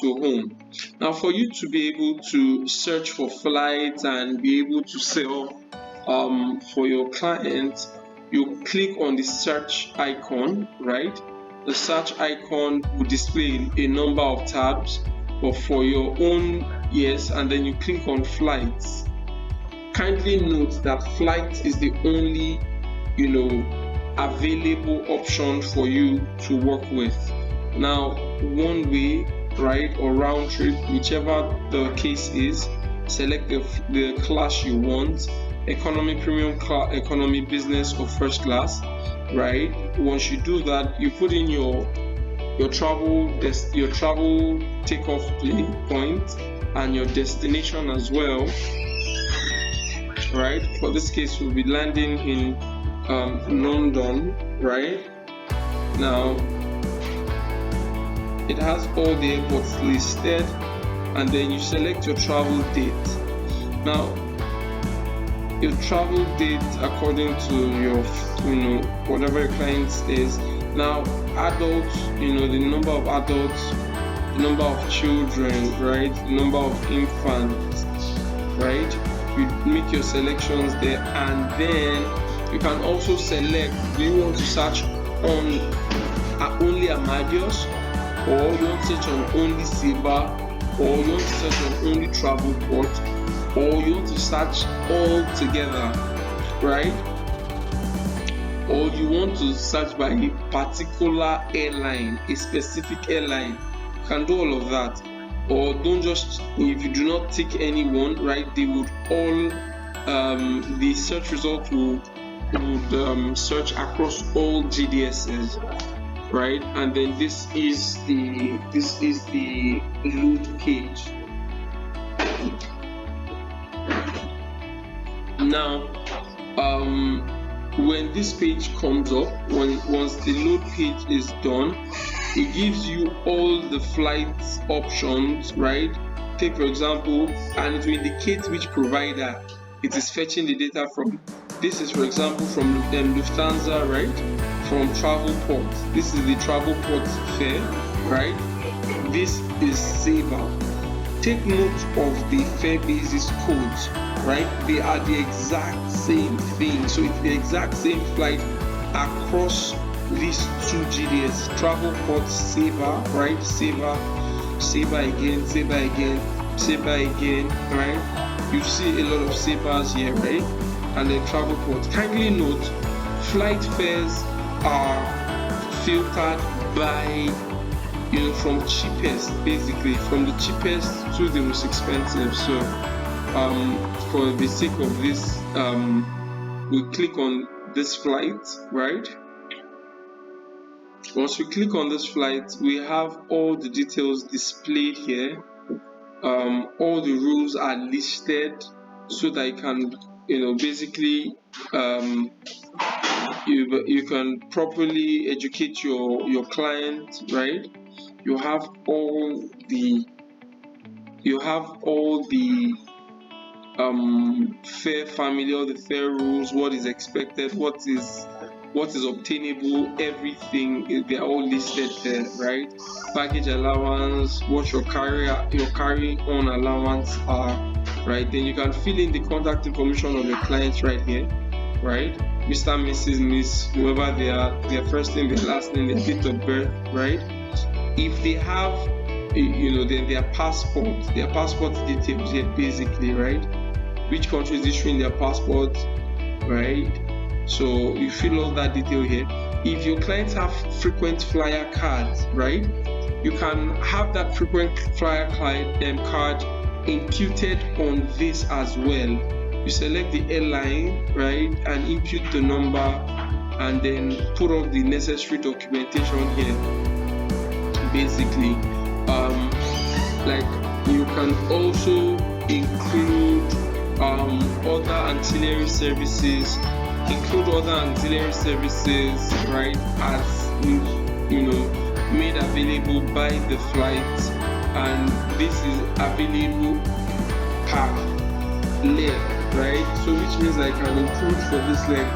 to home. Now, for you to be able to search for flights and be able to sell for your clients, you click on the search icon, right? The search icon will display a number of tabs, but for your own, yes, and then you click on flights. Kindly note that flight is the only, available option for you to work with. Now, one way, right, or round trip, whichever the case is, select the class you want: economy, premium class, economy, business, or first class, right? Once you do that, you put in your travel takeoff point and your destination as well, right? For this case, we'll be landing in London, right? Now, it has all the airports listed, and then you select your travel date. Now, your travel date according to your, whatever your client is. Now, adults, the number of adults, the number of children, right? The number of infants, right? You make your selections there, and then you can also select: do you want to search on only Amadeus, or you want to search on only Sabre, or you want to search on only Travelport, or you want to search all together, right? Or you want to search by a particular airline, a specific airline. You can do all of that. Or don't just, if you do not tick any one, right, they would all, the search result would search across all GDSs, right? And then this is the load page. Now, when this page comes up, once the load page is done, it gives you all the flight options, right? Take for example, and it will indicate which provider it is fetching the data from. This is, for example, from Lufthansa, right? From Travelport. This is the Travelport fare, right? This is Sabre. Take note of the fare basis codes, right? They are the exact same thing. So it's the exact same flight across these two GDS: Travelport, Sabre, right? Sabre again, Sabre again, right? You see a lot of Sabres here, right? And then Travelport. Kindly note, flight fares are filtered by, from cheapest, basically, from the cheapest to the most expensive. So, for the sake of this, we click on this flight, right? Once we click on this flight, we have all the details displayed here. All the rules are listed so that you can, basically, you can properly educate your client, right? You have all the fair family, all the fair rules, what is expected, what is obtainable, everything. They are all listed there, right? Baggage allowance, what your carrying on allowance are, right? Then you can fill in the contact information of your clients right here, right? Mr., Mrs., Miss, whoever they are, their first name, their last name, their date of birth, right? If they have, then their passport details here, basically, right? Which country is issuing their passport, right? So you fill all that detail here. If your clients have frequent flyer cards, right, you can have that frequent flyer card imputed on this as well. You select the airline, right, and impute the number, and then put all the necessary documentation here. Basically, like, you can also include other ancillary services. Right, as made available by the flight, and this is available per leg, right? So which means I can include for this leg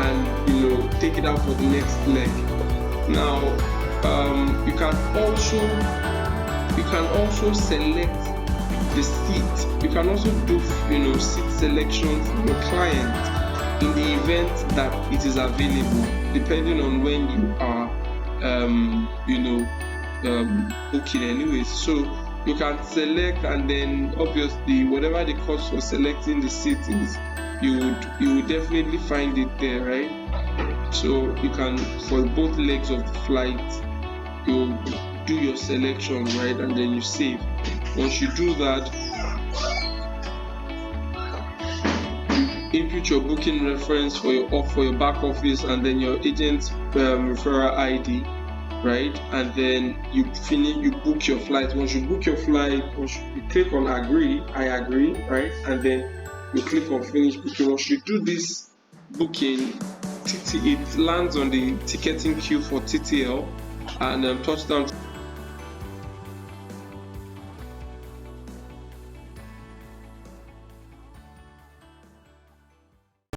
and take it out for the next leg. Now, you can also You can also select the seat. You can also do seat selection for your client in the event that it is available, depending on when you are booking anyways. So you can select, and then obviously whatever the cost for selecting the seat is, you would definitely find it there, right? So you can, for both legs of the flight, you do your selection, right, and then you save. Once you do that, you input your booking reference for your back office, and then your agent's referral ID, right? And then you book your flight. Once you book your flight, you click on agree, I agree, right? And then you click on finish booking. Once you do this booking, it lands on the ticketing queue for TTL, and touchdown